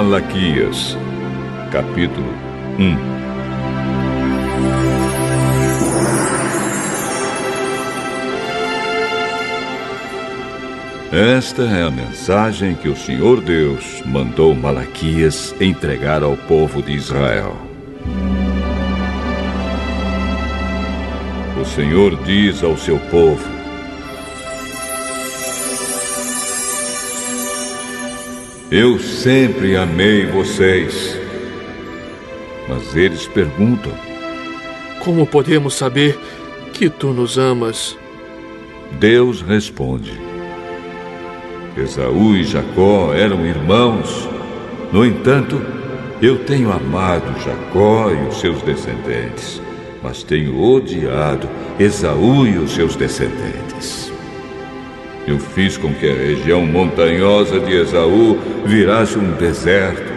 Malaquias, capítulo 1. Esta é a mensagem que o Senhor Deus mandou Malaquias entregar ao povo de Israel. O Senhor diz ao seu povo: eu sempre amei vocês. Mas eles perguntam: como podemos saber que tu nos amas? Deus responde: Esaú e Jacó eram irmãos. No entanto, eu tenho amado Jacó e os seus descendentes, mas tenho odiado Esaú e os seus descendentes. Eu fiz com que a região montanhosa de Esaú virasse um deserto,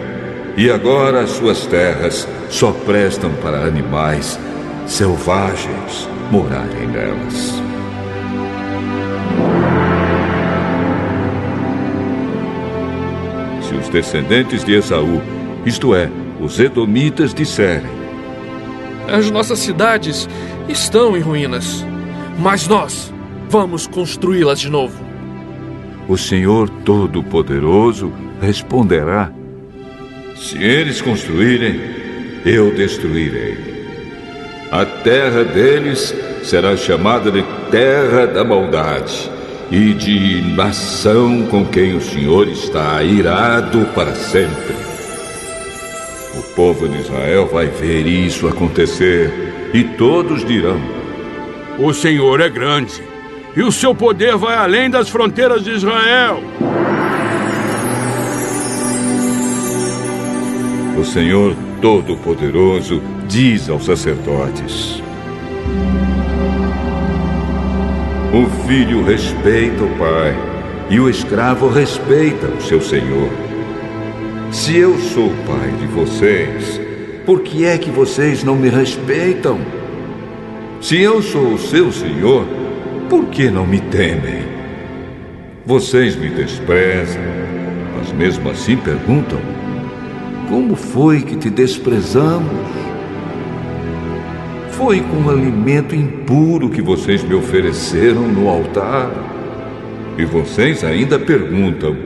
e agora as suas terras só prestam para animais selvagens morarem nelas. Se os descendentes de Esaú, isto é, os edomitas, disserem: as nossas cidades estão em ruínas, mas nós vamos construí-las de novo. O Senhor Todo-Poderoso responderá: se eles construírem, eu destruirei. A terra deles será chamada de terra da maldade e de nação com quem o Senhor está irado para sempre. O povo de Israel vai ver isso acontecer e todos dirão: o Senhor é grande e o seu poder vai além das fronteiras de Israel. O Senhor Todo-Poderoso diz aos sacerdotes: o filho respeita o pai e o escravo respeita o seu senhor. Se eu sou o pai de vocês, por que é que vocês não me respeitam? Se eu sou o seu senhor, por que não me temem? Vocês me desprezam, mas mesmo assim perguntam: como foi que te desprezamos? Foi com alimento impuro que vocês me ofereceram no altar. E vocês ainda perguntam: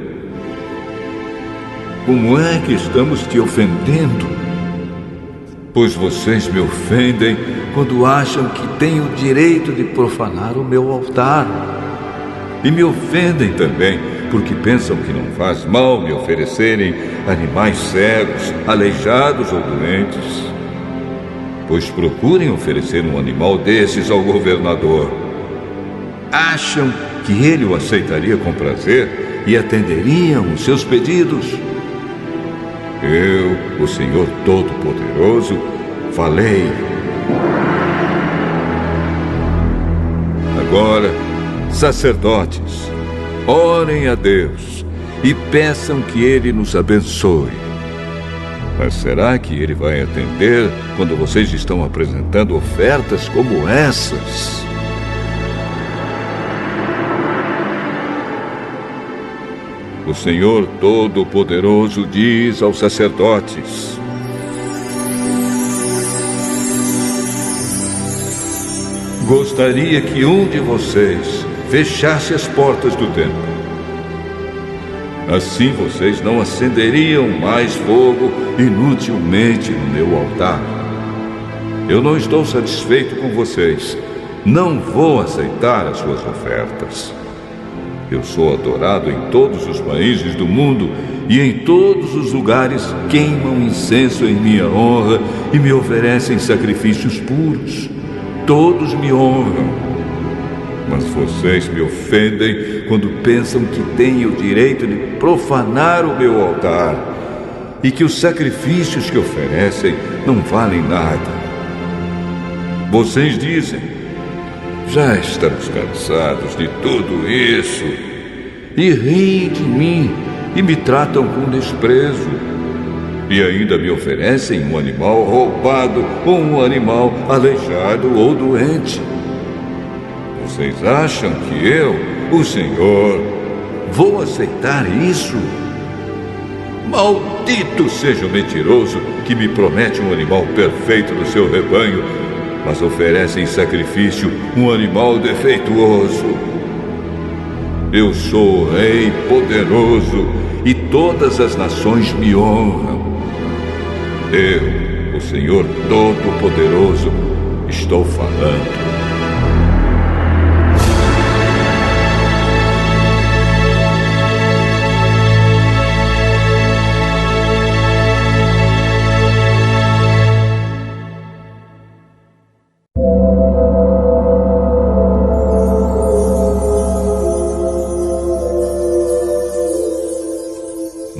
como é que estamos te ofendendo? Pois vocês me ofendem quando acham que têm o direito de profanar o meu altar. E me ofendem também porque pensam que não faz mal me oferecerem animais cegos, aleijados ou doentes. Pois procurem oferecer um animal desses ao governador. Acham que ele o aceitaria com prazer e atenderiam os seus pedidos? Eu, o Senhor Todo-Poderoso, falei. Agora, sacerdotes, orem a Deus e peçam que Ele nos abençoe. Mas será que Ele vai atender quando vocês estão apresentando ofertas como essas? O Senhor Todo-Poderoso diz aos sacerdotes: gostaria que um de vocês fechasse as portas do templo. Assim vocês não acenderiam mais fogo inutilmente no meu altar. Eu não estou satisfeito com vocês. Não vou aceitar as suas ofertas. Eu sou adorado em todos os países do mundo e em todos os lugares queimam incenso em minha honra e me oferecem sacrifícios puros. Todos me honram. Mas vocês me ofendem quando pensam que têm o direito de profanar o meu altar e que os sacrifícios que oferecem não valem nada. Vocês dizem: já estamos cansados de tudo isso, e riem de mim e me tratam com desprezo. E ainda me oferecem um animal roubado ou um animal aleijado ou doente. Vocês acham que eu, o Senhor, vou aceitar isso? Maldito seja o mentiroso que me promete um animal perfeito do seu rebanho, mas oferece em sacrifício um animal defeituoso. Eu sou o Rei poderoso e todas as nações me honram. Eu, o Senhor Todo-Poderoso, estou falando.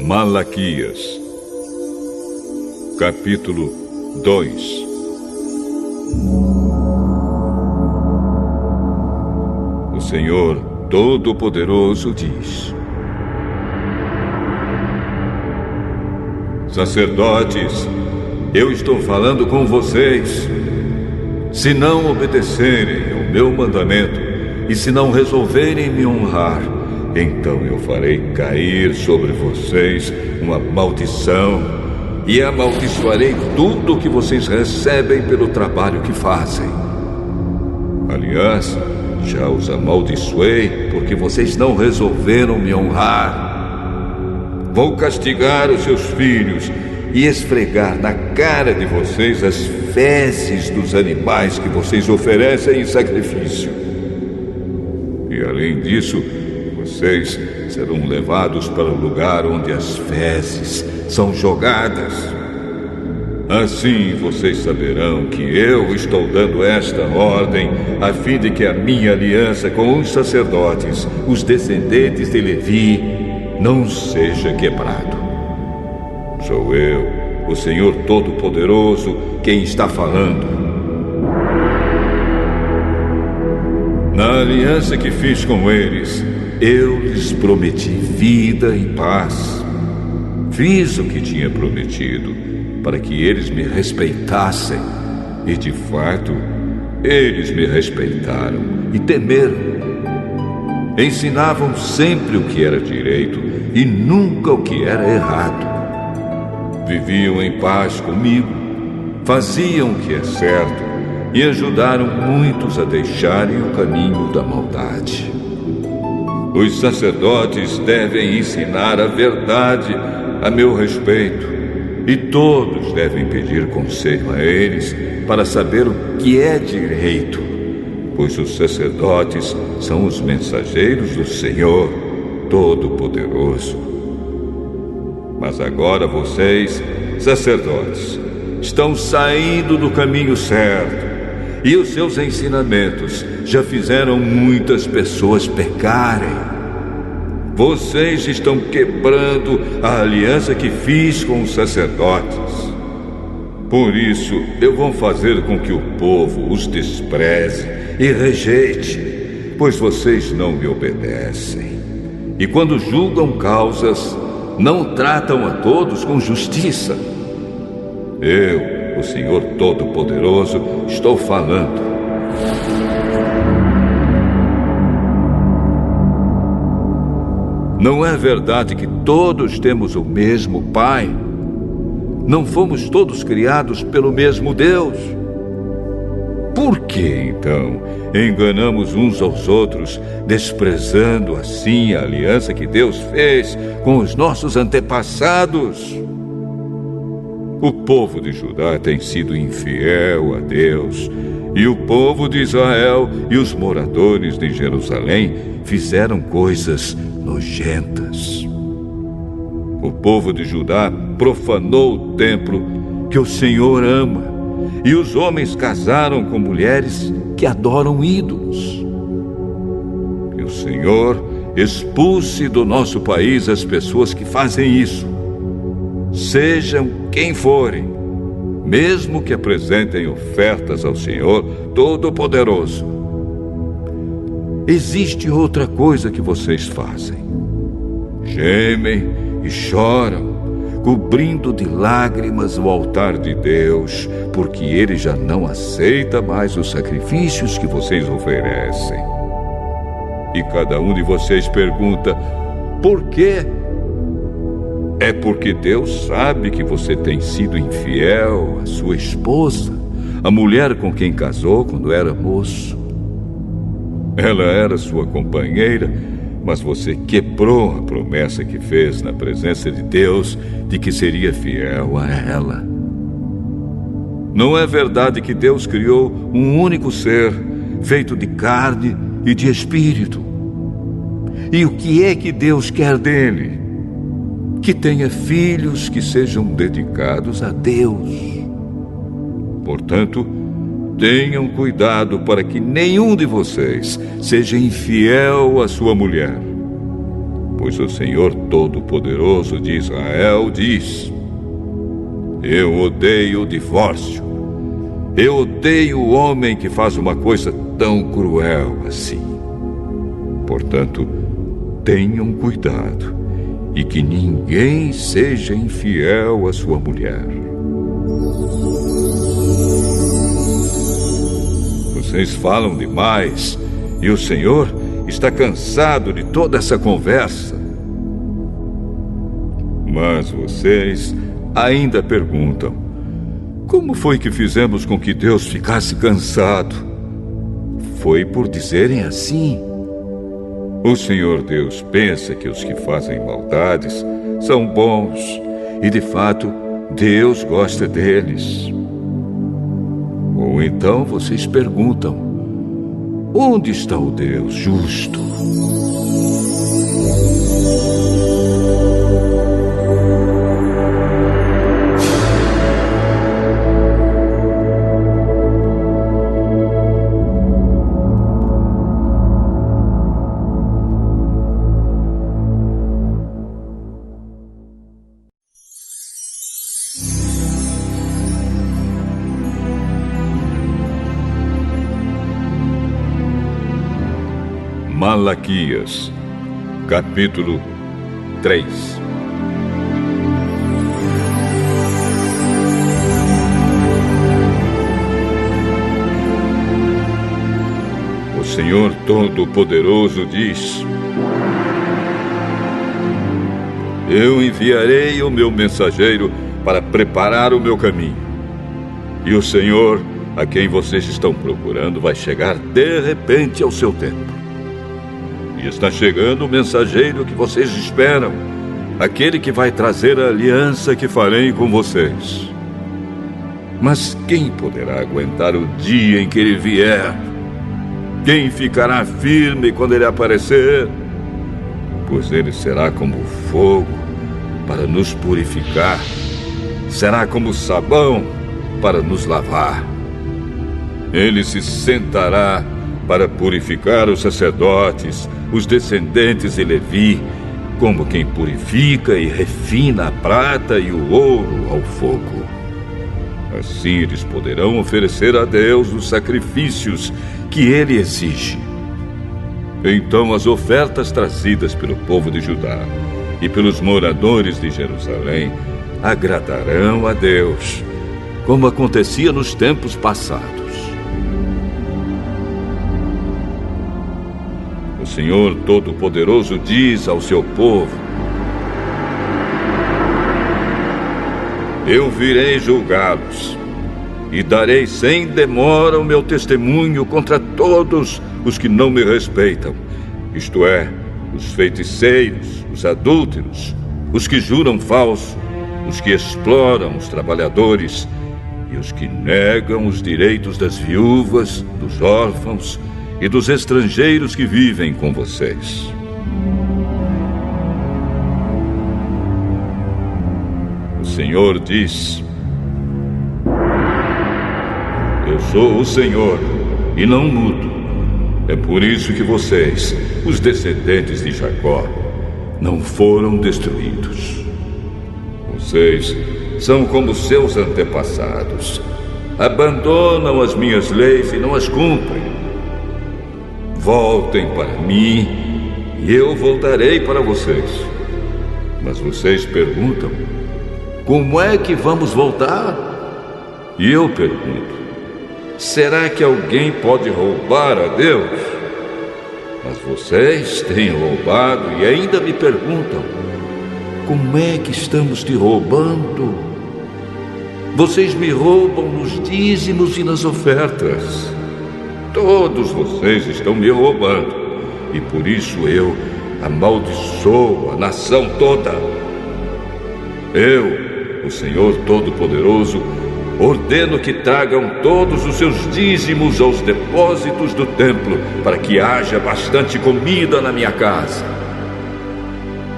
Malaquias, capítulo 2. O Senhor Todo-Poderoso diz: Sacerdotes, eu estou falando com vocês. Se não obedecerem ao meu mandamento e se não resolverem me honrar, então eu farei cair sobre vocês uma maldição e amaldiçoarei tudo o que vocês recebem pelo trabalho que fazem. Aliás, já os amaldiçoei porque vocês não resolveram me honrar. Vou castigar os seus filhos e esfregar na cara de vocês as fezes dos animais que vocês oferecem em sacrifício. E além disso, vocês serão levados para o lugar onde as fezes são jogadas. Assim vocês saberão que eu estou dando esta ordem a fim de que a minha aliança com os sacerdotes, os descendentes de Levi, não seja quebrado. Sou eu, o Senhor Todo-Poderoso, quem está falando. Na aliança que fiz com eles, eu lhes prometi vida e paz. Fiz o que tinha prometido, para que eles me respeitassem. E, de fato, eles me respeitaram e temeram. Ensinavam sempre o que era direito e nunca o que era errado. Viviam em paz comigo, faziam o que é certo e ajudaram muitos a deixarem o caminho da maldade. Os sacerdotes devem ensinar a verdade a meu respeito, e todos devem pedir conselho a eles para saber o que é direito, pois os sacerdotes são os mensageiros do Senhor Todo-Poderoso. Mas agora vocês, sacerdotes, estão saindo do caminho certo, e os seus ensinamentos já fizeram muitas pessoas pecarem. Vocês estão quebrando a aliança que fiz com os sacerdotes. Por isso, eu vou fazer com que o povo os despreze e rejeite, pois vocês não me obedecem. E quando julgam causas, não tratam a todos com justiça. Eu, o Senhor Todo-Poderoso, estou falando. Não é verdade que todos temos o mesmo Pai? Não fomos todos criados pelo mesmo Deus? Por que, então, enganamos uns aos outros, desprezando assim a aliança que Deus fez com os nossos antepassados? O povo de Judá tem sido infiel a Deus, e o povo de Israel e os moradores de Jerusalém fizeram coisas nojentas. O povo de Judá profanou o templo que o Senhor ama, e os homens casaram com mulheres que adoram ídolos. Que o Senhor expulse do nosso país as pessoas que fazem isso, sejam quem forem, mesmo que apresentem ofertas ao Senhor Todo-Poderoso. Existe outra coisa que vocês fazem. Gemem e choram, cobrindo de lágrimas o altar de Deus, porque Ele já não aceita mais os sacrifícios que vocês oferecem. E cada um de vocês pergunta: por quê? É porque Deus sabe que você tem sido infiel à sua esposa, a mulher com quem casou quando era moço. Ela era sua companheira, mas você quebrou a promessa que fez na presença de Deus de que seria fiel a ela. Não é verdade que Deus criou um único ser, feito de carne e de espírito? E o que é que Deus quer dele? Que tenha filhos que sejam dedicados a Deus. Portanto, tenham cuidado para que nenhum de vocês seja infiel à sua mulher. Pois o Senhor Todo-Poderoso de Israel diz: eu odeio o divórcio. Eu odeio o homem que faz uma coisa tão cruel assim. Portanto, tenham cuidado e que ninguém seja infiel à sua mulher. Vocês falam demais e o Senhor está cansado de toda essa conversa. Mas vocês ainda perguntam: como foi que fizemos com que Deus ficasse cansado? Foi por dizerem assim. O Senhor Deus pensa que os que fazem maldades são bons e, de fato, Deus gosta deles. Ou então vocês perguntam: onde está o Deus justo? Malaquias, capítulo 3. O Senhor Todo-Poderoso diz: eu enviarei o meu mensageiro para preparar o meu caminho. E o Senhor, a quem vocês estão procurando, vai chegar de repente ao seu tempo. E está chegando o mensageiro que vocês esperam, aquele que vai trazer a aliança que farei com vocês. Mas quem poderá aguentar o dia em que ele vier? Quem ficará firme quando ele aparecer? Pois ele será como fogo para nos purificar, será como sabão para nos lavar. Ele se sentará para purificar os sacerdotes, os descendentes de Levi, como quem purifica e refina a prata e o ouro ao fogo. Assim eles poderão oferecer a Deus os sacrifícios que ele exige. Então as ofertas trazidas pelo povo de Judá e pelos moradores de Jerusalém agradarão a Deus, como acontecia nos tempos passados. O Senhor Todo-Poderoso diz ao seu povo: eu virei julgá-los e darei sem demora o meu testemunho contra todos os que não me respeitam, isto é, os feiticeiros, os adúlteros, os que juram falso, os que exploram os trabalhadores e os que negam os direitos das viúvas, dos órfãos e dos estrangeiros que vivem com vocês. O Senhor diz: eu sou o Senhor e não mudo. É por isso que vocês, os descendentes de Jacó, não foram destruídos. Vocês são como seus antepassados. Abandonam as minhas leis e não as cumprem. Voltem para mim e eu voltarei para vocês. Mas vocês perguntam: como é que vamos voltar? E eu pergunto: será que alguém pode roubar a Deus? Mas vocês têm roubado e ainda me perguntam: como é que estamos te roubando? Vocês me roubam nos dízimos e nas ofertas. Todos vocês estão me roubando, e por isso eu amaldiçoo a nação toda. Eu, o Senhor Todo-Poderoso, ordeno que tragam todos os seus dízimos aos depósitos do templo, para que haja bastante comida na minha casa.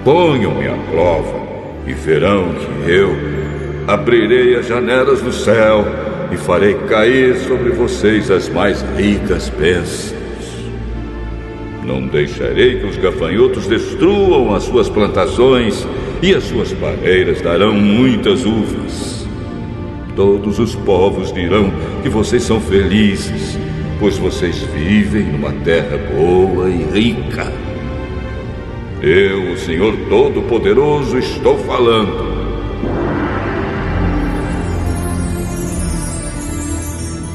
Ponham-me à prova e verão que eu abrirei as janelas do céu e farei cair sobre vocês as mais ricas bênçãos. Não deixarei que os gafanhotos destruam as suas plantações, e as suas pareiras darão muitas uvas. Todos os povos dirão que vocês são felizes, pois vocês vivem numa terra boa e rica. Eu, o Senhor Todo-Poderoso, estou falando.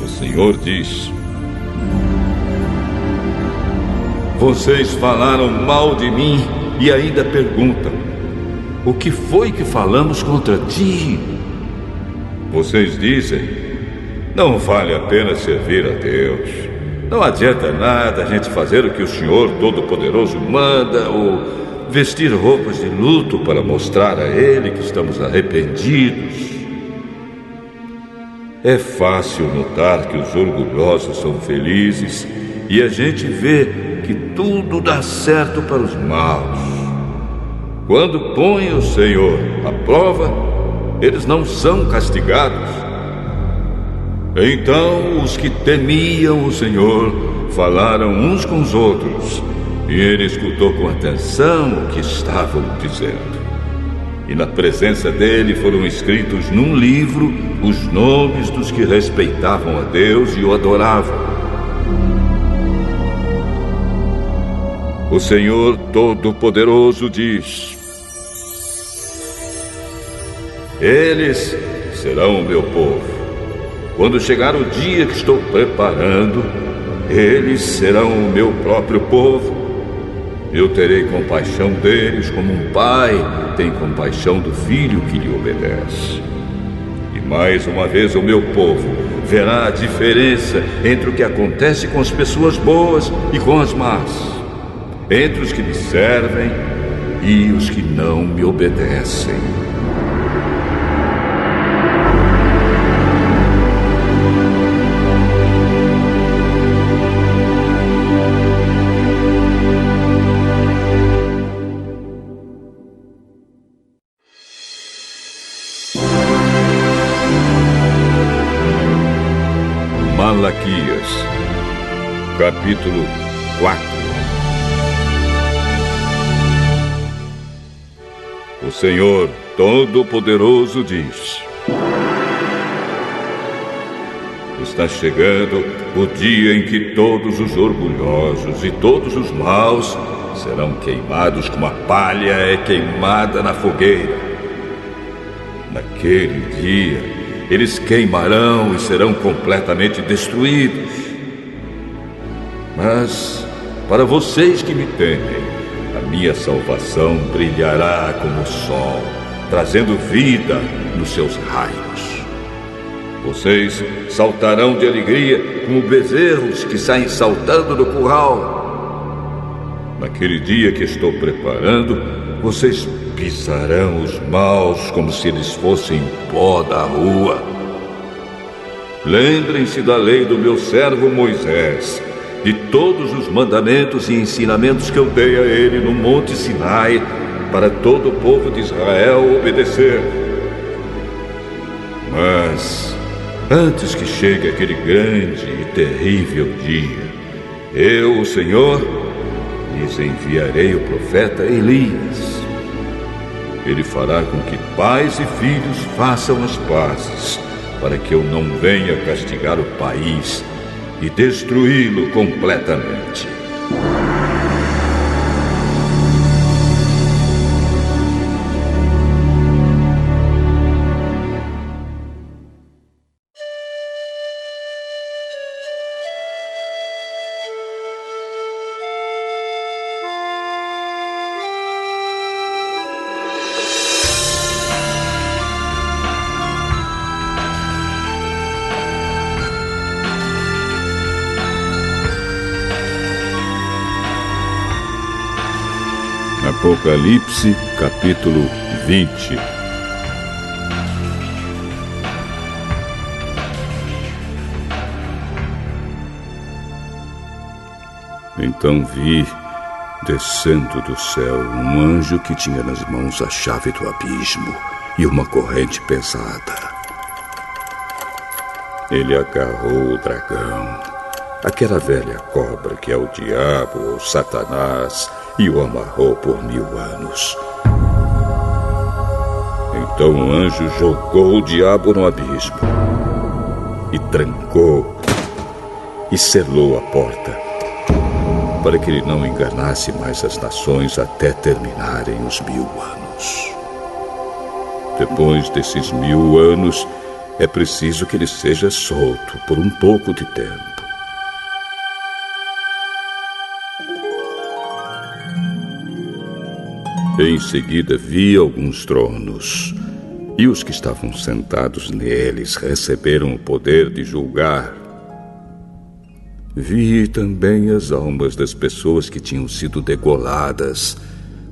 O Senhor diz: vocês falaram mal de mim e ainda perguntam: o que foi que falamos contra ti? Vocês dizem: não vale a pena servir a Deus. Não adianta nada a gente fazer o que o Senhor Todo-Poderoso manda, ou vestir roupas de luto para mostrar a Ele que estamos arrependidos. É fácil notar que os orgulhosos são felizes e a gente vê que tudo dá certo para os maus. Quando põem o Senhor à prova, eles não são castigados. Então os que temiam o Senhor falaram uns com os outros, e ele escutou com atenção o que estavam dizendo. E na presença dele foram escritos num livro os nomes dos que respeitavam a Deus e o adoravam. O Senhor Todo-Poderoso diz: eles serão o meu povo. Quando chegar o dia que estou preparando, eles serão o meu próprio povo. Eu terei compaixão deles como um pai tem compaixão do filho que lhe obedece. E mais uma vez o meu povo verá a diferença entre o que acontece com as pessoas boas e com as más, entre os que me servem e os que não me obedecem. Malaquias, capítulo 4. O Senhor Todo-Poderoso diz: está chegando o dia em que todos os orgulhosos e todos os maus serão queimados como a palha é queimada na fogueira. Naquele dia, eles queimarão e serão completamente destruídos. Mas, para vocês que me temem, a minha salvação brilhará como o sol, trazendo vida nos seus raios. Vocês saltarão de alegria como bezerros que saem saltando do curral. Naquele dia que estou preparando, vocês pisarão os maus como se eles fossem pó da rua. Lembrem-se da lei do meu servo Moisés, de todos os mandamentos e ensinamentos que eu dei a ele no Monte Sinai, para todo o povo de Israel obedecer. Mas, antes que chegue aquele grande e terrível dia, eu, o Senhor, lhes enviarei o profeta Elias. Ele fará com que pais e filhos façam as pazes, para que eu não venha castigar o país e destruí-lo completamente. Apocalipse, capítulo 20. Então vi, descendo do céu, um anjo que tinha nas mãos a chave do abismo e uma corrente pesada. Ele agarrou o dragão, aquela velha cobra que é o diabo ou Satanás, e o amarrou por 1000 anos. Então o anjo jogou o diabo no abismo e trancou e selou a porta, para que ele não enganasse mais as nações até terminarem os 1000 anos. Depois desses 1000 anos, é preciso que ele seja solto por um pouco de tempo. Em seguida vi alguns tronos, e os que estavam sentados neles receberam o poder de julgar. Vi também as almas das pessoas que tinham sido degoladas,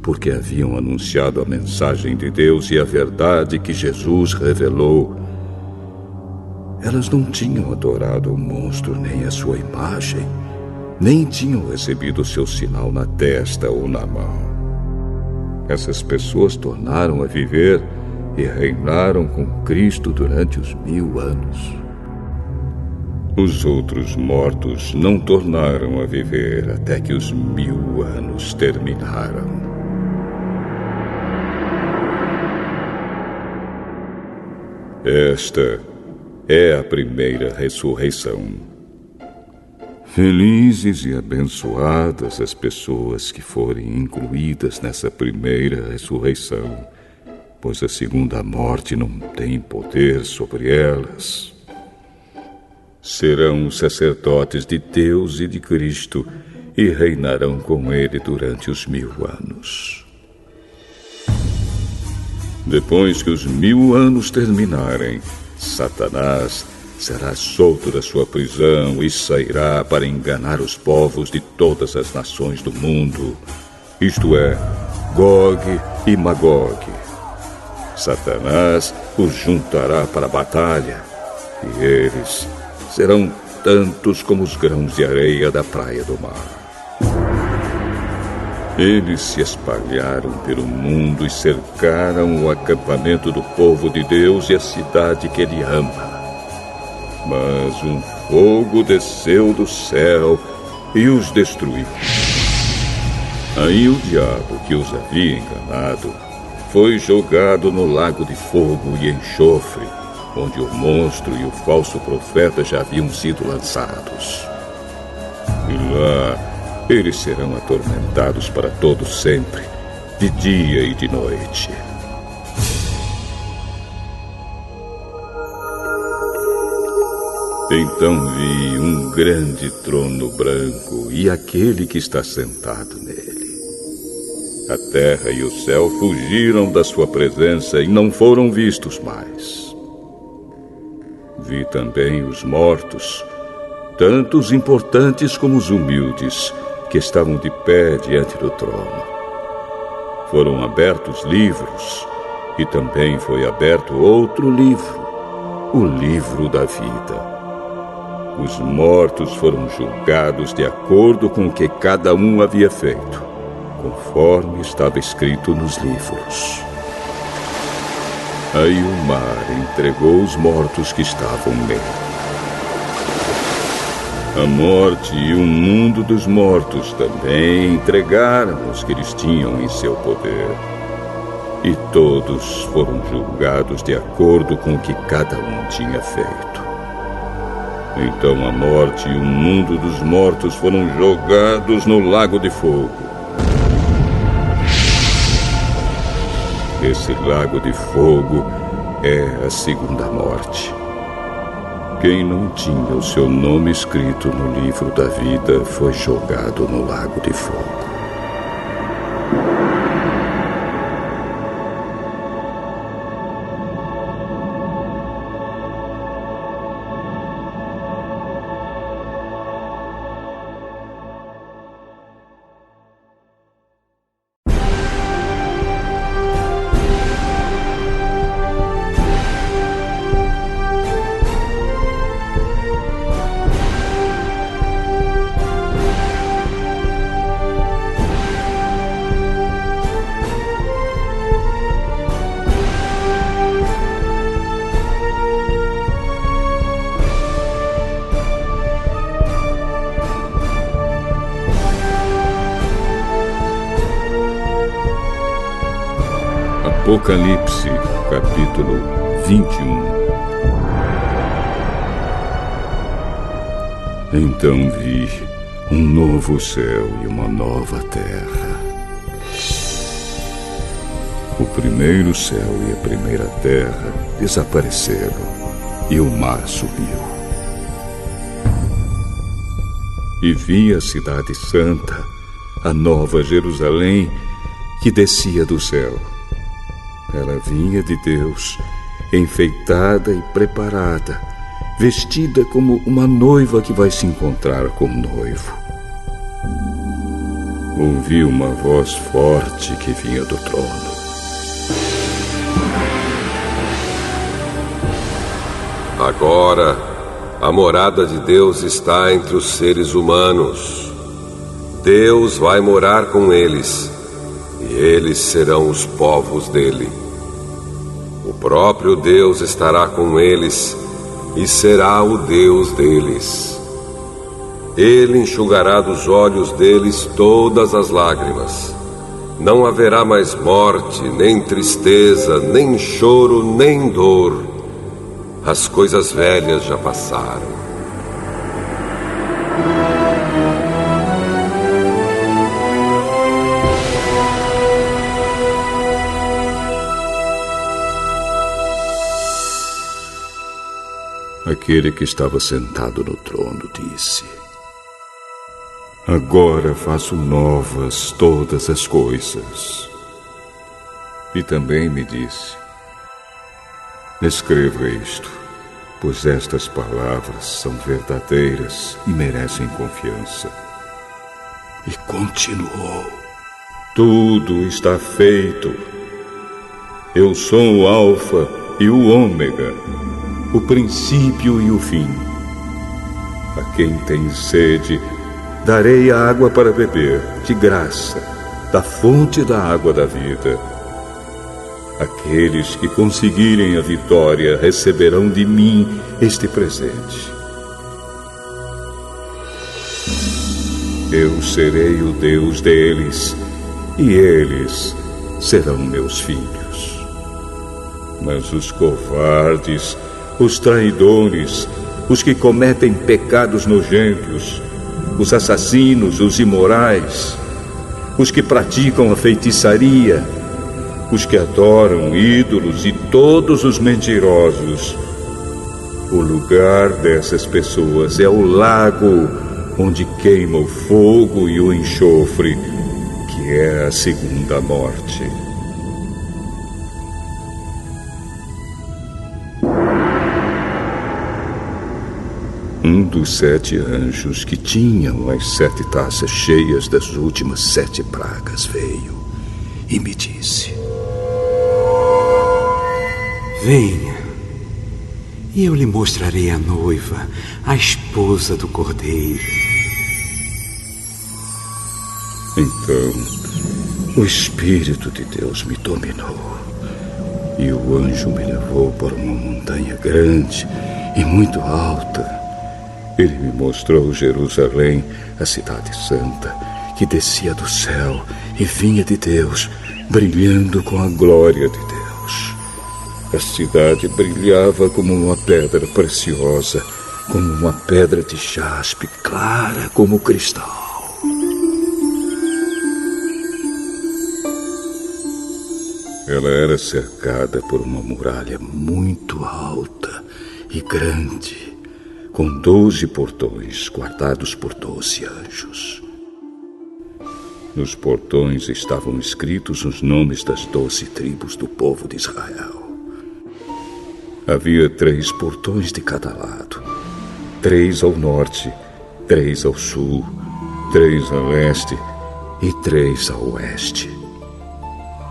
porque haviam anunciado a mensagem de Deus e a verdade que Jesus revelou. Elas não tinham adorado o monstro nem a sua imagem, nem tinham recebido o seu sinal na testa ou na mão. Essas pessoas tornaram a viver e reinaram com Cristo durante os 1000 anos. Os outros mortos não tornaram a viver até que os 1000 anos terminaram. Esta é a primeira ressurreição. Felizes e abençoadas as pessoas que forem incluídas nessa primeira ressurreição, pois a segunda morte não tem poder sobre elas. Serão sacerdotes de Deus e de Cristo e reinarão com ele durante os 1000 anos. Depois que os 1000 anos terminarem, Satanás será solto da sua prisão e sairá para enganar os povos de todas as nações do mundo, isto é, Gog e Magog. Satanás os juntará para a batalha, e eles serão tantos como os grãos de areia da praia do mar. Eles se espalharam pelo mundo e cercaram o acampamento do povo de Deus e a cidade que ele ama. Mas um fogo desceu do céu e os destruiu. Aí o diabo que os havia enganado foi jogado no lago de fogo e enxofre, onde o monstro e o falso profeta já haviam sido lançados. E lá eles serão atormentados para todo sempre, de dia e de noite. Então vi um grande trono branco e aquele que está sentado nele. A terra e o céu fugiram da sua presença e não foram vistos mais. Vi também os mortos, tanto os importantes como os humildes, que estavam de pé diante do trono. Foram abertos livros, e também foi aberto outro livro, o livro da vida. Os mortos foram julgados de acordo com o que cada um havia feito, conforme estava escrito nos livros. Aí o mar entregou os mortos que estavam nele. A morte e o mundo dos mortos também entregaram os que eles tinham em seu poder. E todos foram julgados de acordo com o que cada um tinha feito. Então a morte e o mundo dos mortos foram jogados no lago de fogo. Esse lago de fogo é a segunda morte. Quem não tinha o seu nome escrito no livro da vida foi jogado no lago de fogo. Apocalipse, capítulo 21. Então vi um novo céu e uma nova terra. O primeiro céu e a primeira terra desapareceram e o mar sumiu. E vi a cidade santa, a nova Jerusalém, que descia do céu. Ela vinha de Deus, enfeitada e preparada, vestida como uma noiva que vai se encontrar com o noivo. Ouvi uma voz forte que vinha do trono. Agora, a morada de Deus está entre os seres humanos. Deus vai morar com eles, e eles serão os povos dele. O próprio Deus estará com eles e será o Deus deles. Ele enxugará dos olhos deles todas as lágrimas. Não haverá mais morte, nem tristeza, nem choro, nem dor. As coisas velhas já passaram. Aquele que estava sentado no trono disse: Agora faço novas todas as coisas. E também me disse: Escreva isto, pois estas palavras são verdadeiras e merecem confiança. E continuou: Tudo está feito. Eu sou o Alfa e o Ômega, o princípio e o fim. A quem tem sede, darei a água para beber, de graça, da fonte da água da vida. Aqueles que conseguirem a vitória receberão de mim este presente. Eu serei o Deus deles, e eles serão meus filhos. Mas os covardes, os traidores, os que cometem pecados nojentos, os assassinos, os imorais, os que praticam a feitiçaria, os que adoram ídolos e todos os mentirosos. O lugar dessas pessoas é o lago onde queima o fogo e o enxofre, que é a segunda morte. Um dos 7 anjos que tinham as 7 taças cheias das últimas 7 pragas veio e me disse: Venha, e eu lhe mostrarei a noiva, a esposa do Cordeiro. Então, o Espírito de Deus me dominou, e o anjo me levou para uma montanha grande e muito alta. Ele me mostrou Jerusalém, a cidade santa, que descia do céu e vinha de Deus, brilhando com a glória de Deus. A cidade brilhava como uma pedra preciosa, como uma pedra de jaspe, clara como cristal. Ela era cercada por uma muralha muito alta e grande, com 12 portões guardados por 12 anjos. Nos portões estavam escritos os nomes das 12 tribos do povo de Israel. Havia 3 portões de cada lado, 3 ao norte, 3 ao sul, 3 a leste e 3 a oeste.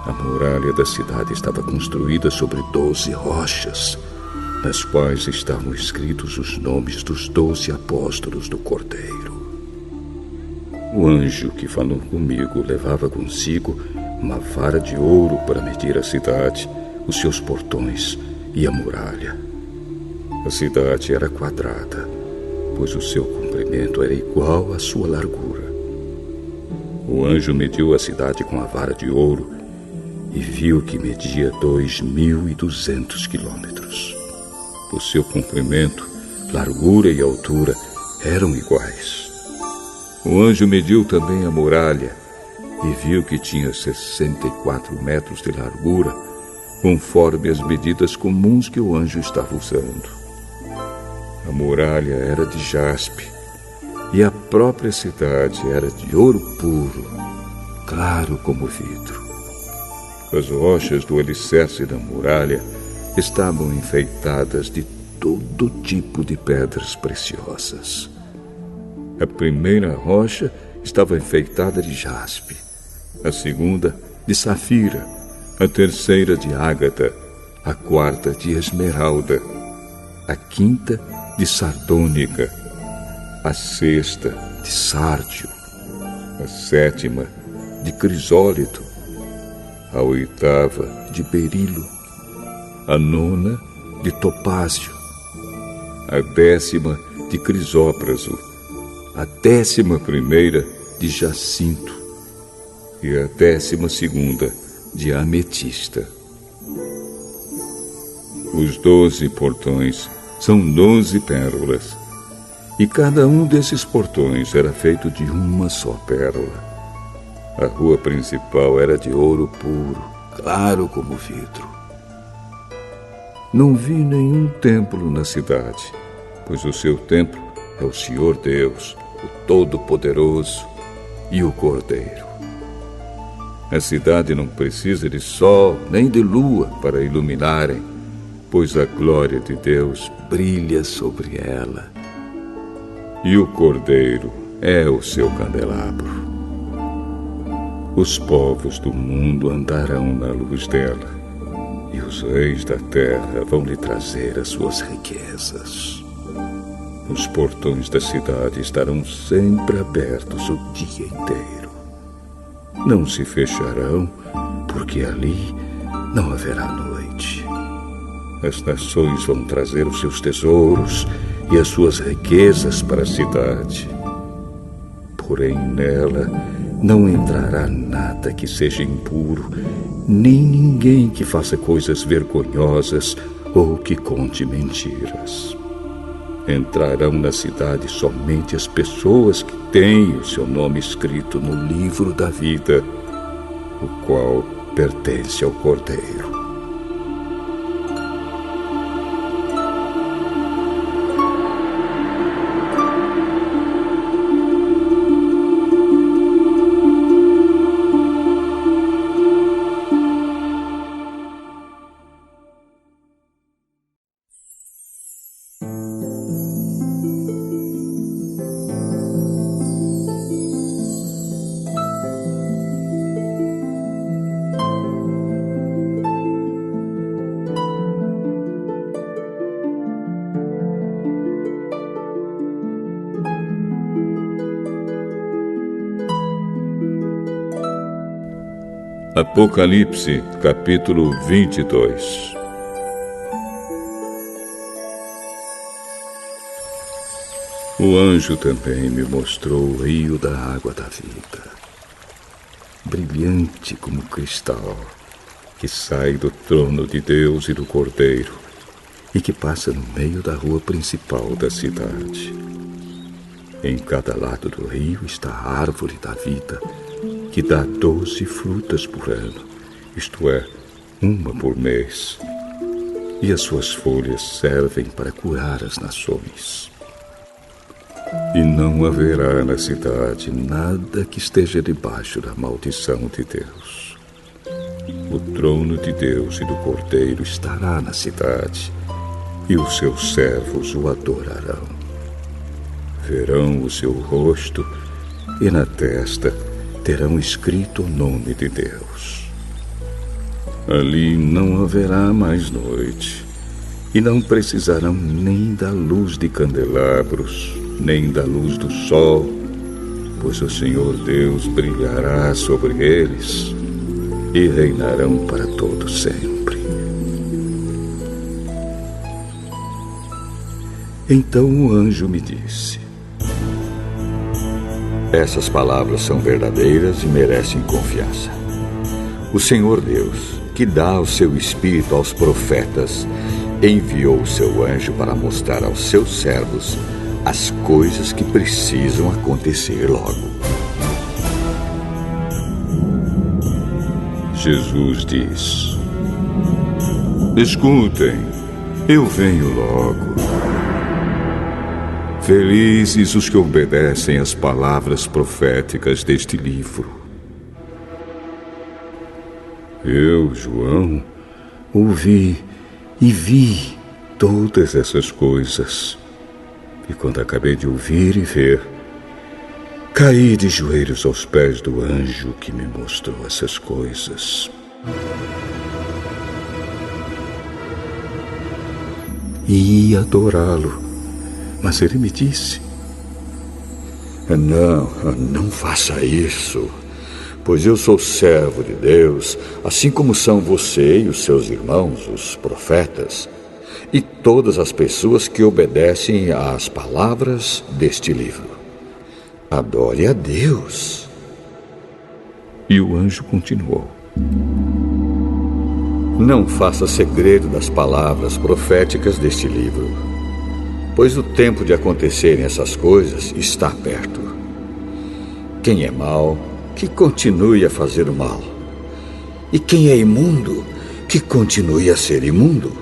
A muralha da cidade estava construída sobre 12 rochas, nas quais estavam escritos os nomes dos 12 apóstolos do Cordeiro. O anjo que falou comigo levava consigo uma vara de ouro para medir a cidade, os seus portões e a muralha. A cidade era quadrada, pois o seu comprimento era igual à sua largura. O anjo mediu a cidade com a vara de ouro e viu que media 2.200 quilômetros. O seu comprimento, largura e altura eram iguais. O anjo mediu também a muralha e viu que tinha 64 metros de largura, conforme as medidas comuns que o anjo estava usando. A muralha era de jaspe e a própria cidade era de ouro puro, claro como vidro. As rochas do alicerce da muralha estavam enfeitadas de todo tipo de pedras preciosas. A primeira rocha estava enfeitada de jaspe, a segunda de safira, a terceira de ágata, a quarta de esmeralda, a quinta de sardônica, a sexta de sárdio, a sétima de crisólito, a oitava de berilo, a nona de topázio, a 10ª de crisópraso, a 11ª de jacinto e a 12ª de ametista. Os 12 portões são 12 pérolas, e cada um desses portões era feito de uma só pérola. A rua principal era de ouro puro, claro como vidro. Não vi nenhum templo na cidade, pois o seu templo é o Senhor Deus, o Todo-Poderoso e o Cordeiro. A cidade não precisa de sol nem de lua para iluminarem, pois a glória de Deus brilha sobre ela. E o Cordeiro é o seu candelabro. Os povos do mundo andarão na luz dela, e os reis da terra vão lhe trazer as suas riquezas. Os portões da cidade estarão sempre abertos o dia inteiro. Não se fecharão, porque ali não haverá noite. As nações vão trazer os seus tesouros e as suas riquezas para a cidade. Porém, nela não entrará nada que seja impuro, nem ninguém que faça coisas vergonhosas ou que conte mentiras. Entrarão na cidade somente as pessoas que têm o seu nome escrito no livro da vida, o qual pertence ao Cordeiro. Apocalipse, capítulo 22. O anjo também me mostrou o rio da água da vida, brilhante como cristal, que sai do trono de Deus e do Cordeiro, e que passa no meio da rua principal da cidade. Em cada lado do rio está a árvore da vida, que dá 12 frutas por ano, isto é, uma por mês. E as suas folhas servem para curar as nações. E não haverá na cidade nada que esteja debaixo da maldição de Deus. O trono de Deus e do Cordeiro estará na cidade, e os seus servos o adorarão. Verão o seu rosto, e na testa terão escrito o nome de Deus. Ali não haverá mais noite, e não precisarão nem da luz de candelabros, nem da luz do sol, pois o Senhor Deus brilhará sobre eles, e reinarão para todo sempre. Então o anjo me disse: essas palavras são verdadeiras e merecem confiança. O Senhor Deus, que dá o seu Espírito aos profetas, enviou o seu anjo para mostrar aos seus servos as coisas que precisam acontecer logo. Jesus diz: escutem, eu venho logo. Felizes os que obedecem às palavras proféticas deste livro. Eu, João, ouvi e vi todas essas coisas. E quando acabei de ouvir e ver, caí de joelhos aos pés do anjo que me mostrou essas coisas. E ia adorá-lo, mas ele me disse: Não faça isso, pois eu sou servo de Deus, assim como são você e os seus irmãos, os profetas, e todas as pessoas que obedecem às palavras deste livro. Adore a Deus. E o anjo continuou: não faça segredo das palavras proféticas deste livro, pois o tempo de acontecerem essas coisas está perto. Quem é mau, que continue a fazer o mal. E quem é imundo, que continue a ser imundo.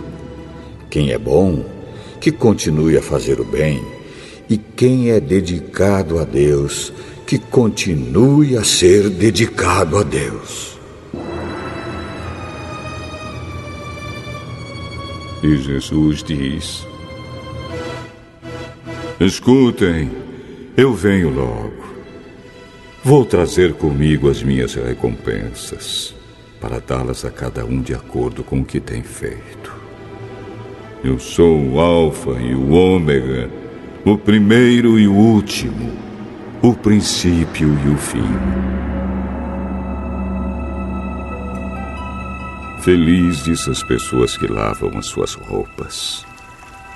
Quem é bom, que continue a fazer o bem. E quem é dedicado a Deus, que continue a ser dedicado a Deus. E Jesus diz: escutem, eu venho logo. Vou trazer comigo as minhas recompensas, para dá-las a cada um de acordo com o que tem feito. Eu sou o Alfa e o Ômega, o primeiro e o último, o princípio e o fim. Felizes as pessoas que lavam as suas roupas,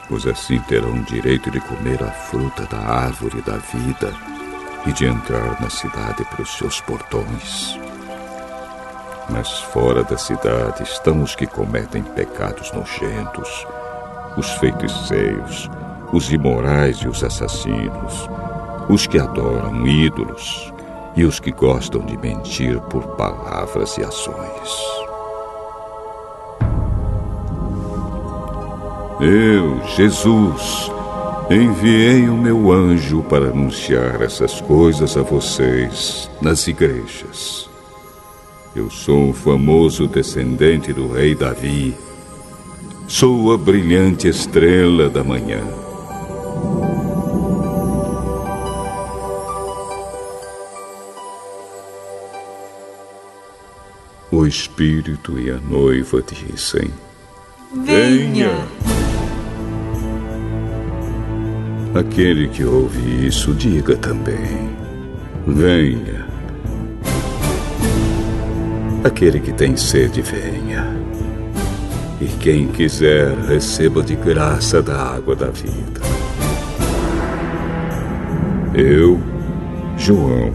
pois assim terão direito de comer a fruta da árvore da vida e de entrar na cidade pelos seus portões. Mas fora da cidade estão os que cometem pecados nojentos, os feiticeiros, os imorais e os assassinos, os que adoram ídolos e os que gostam de mentir por palavras e ações. Eu, Jesus, enviei o meu anjo para anunciar essas coisas a vocês nas igrejas. Eu sou o famoso descendente do rei Davi. Sou a brilhante estrela da manhã. O Espírito e a noiva dizem: venha! Aquele que ouve isso, diga também: venha. Aquele que tem sede, venha. E quem quiser, receba de graça da água da vida. Eu, João,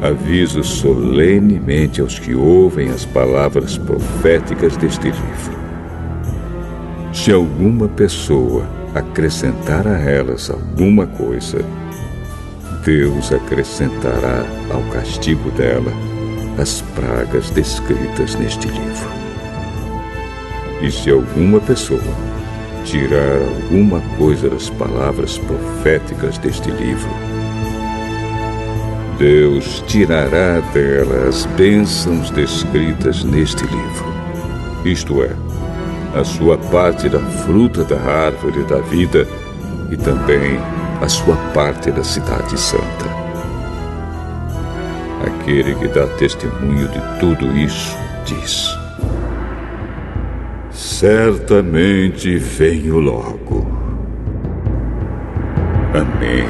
aviso solenemente aos que ouvem as palavras proféticas deste livro. Se alguma pessoa acrescentar a elas alguma coisa, Deus acrescentará ao castigo dela as pragas descritas neste livro. E se alguma pessoa tirar alguma coisa das palavras proféticas deste livro, Deus tirará dela as bênçãos descritas neste livro, isto é, a sua parte da fruta da árvore da vida e também a sua parte da cidade santa. Aquele que dá testemunho de tudo isso diz: certamente venho logo. Amém.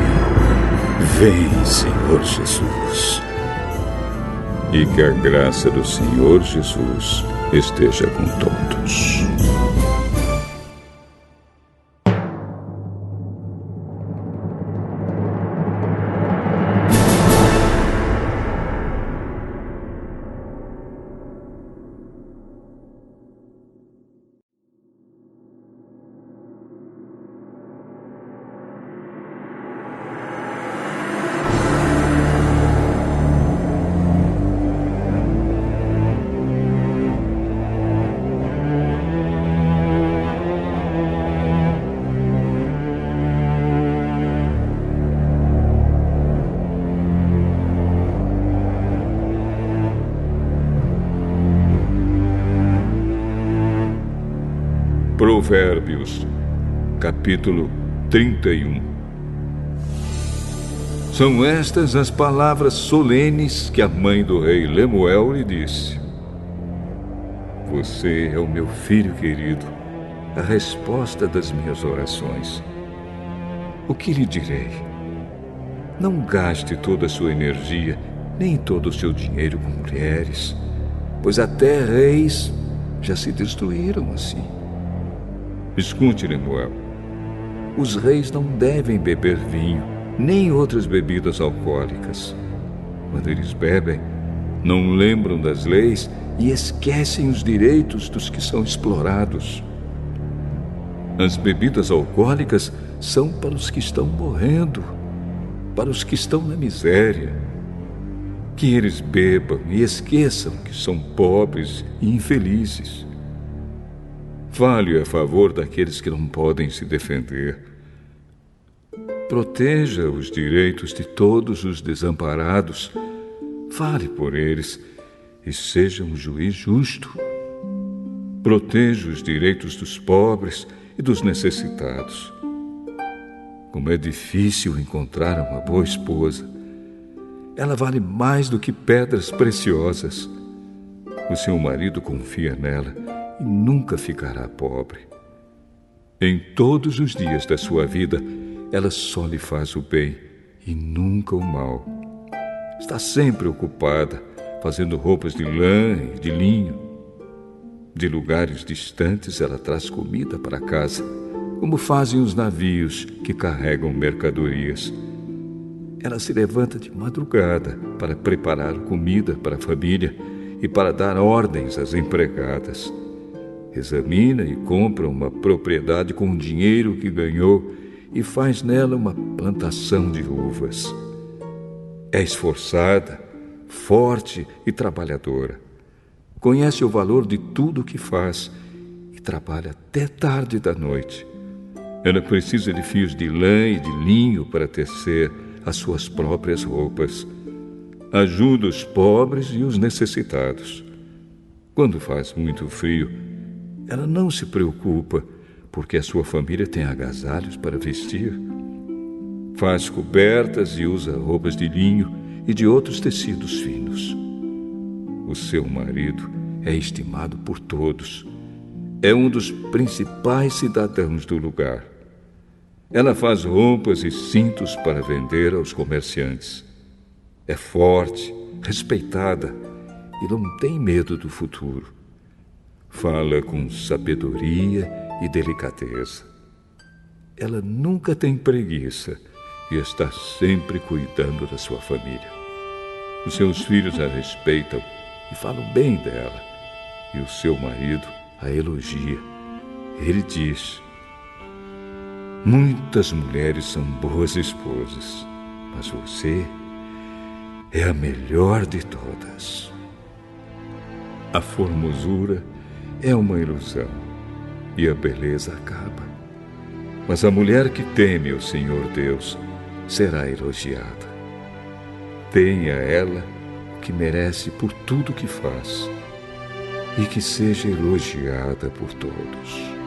Vem, Senhor Jesus. E que a graça do Senhor Jesus esteja com todos. Provérbios, capítulo 31. São estas as palavras solenes que a mãe do rei Lemuel lhe disse: Você é o meu filho querido, a resposta das minhas orações. O que lhe direi? Não gaste toda a sua energia, nem todo o seu dinheiro com mulheres, pois até reis já se destruíram assim. Escute, Lemuel. Os reis não devem beber vinho, nem outras bebidas alcoólicas. Quando eles bebem, não lembram das leis e esquecem os direitos dos que são explorados. As bebidas alcoólicas são para os que estão morrendo, para os que estão na miséria. Que eles bebam e esqueçam que são pobres e infelizes. Fale a favor daqueles que não podem se defender. Proteja os direitos de todos os desamparados. Fale por eles e seja um juiz justo. Proteja os direitos dos pobres e dos necessitados. Como é difícil encontrar uma boa esposa. Ela vale mais do que pedras preciosas. O seu marido confia nela e nunca ficará pobre. Em todos os dias da sua vida, ela só lhe faz o bem e nunca o mal. Está sempre ocupada, fazendo roupas de lã e de linho. De lugares distantes, ela traz comida para casa, como fazem os navios que carregam mercadorias. Ela se levanta de madrugada para preparar comida para a família e para dar ordens às empregadas. Examina e compra uma propriedade com o dinheiro que ganhou e faz nela uma plantação de uvas. É esforçada, forte e trabalhadora. Conhece o valor de tudo o que faz e trabalha até tarde da noite. Ela precisa de fios de lã e de linho para tecer as suas próprias roupas. Ajuda os pobres e os necessitados. Quando faz muito frio, ela não se preocupa, porque a sua família tem agasalhos para vestir. Faz cobertas e usa roupas de linho e de outros tecidos finos. O seu marido é estimado por todos. É um dos principais cidadãos do lugar. Ela faz roupas e cintos para vender aos comerciantes. É forte, respeitada e não tem medo do futuro. Fala com sabedoria e delicadeza. Ela nunca tem preguiça e está sempre cuidando da sua família. Os seus filhos a respeitam e falam bem dela, e o seu marido a elogia. Ele diz: Muitas mulheres são boas esposas, mas você é a melhor de todas. A formosura é uma ilusão e a beleza acaba. Mas a mulher que teme o Senhor Deus será elogiada. Tenha ela o que merece por tudo que faz e que seja elogiada por todos.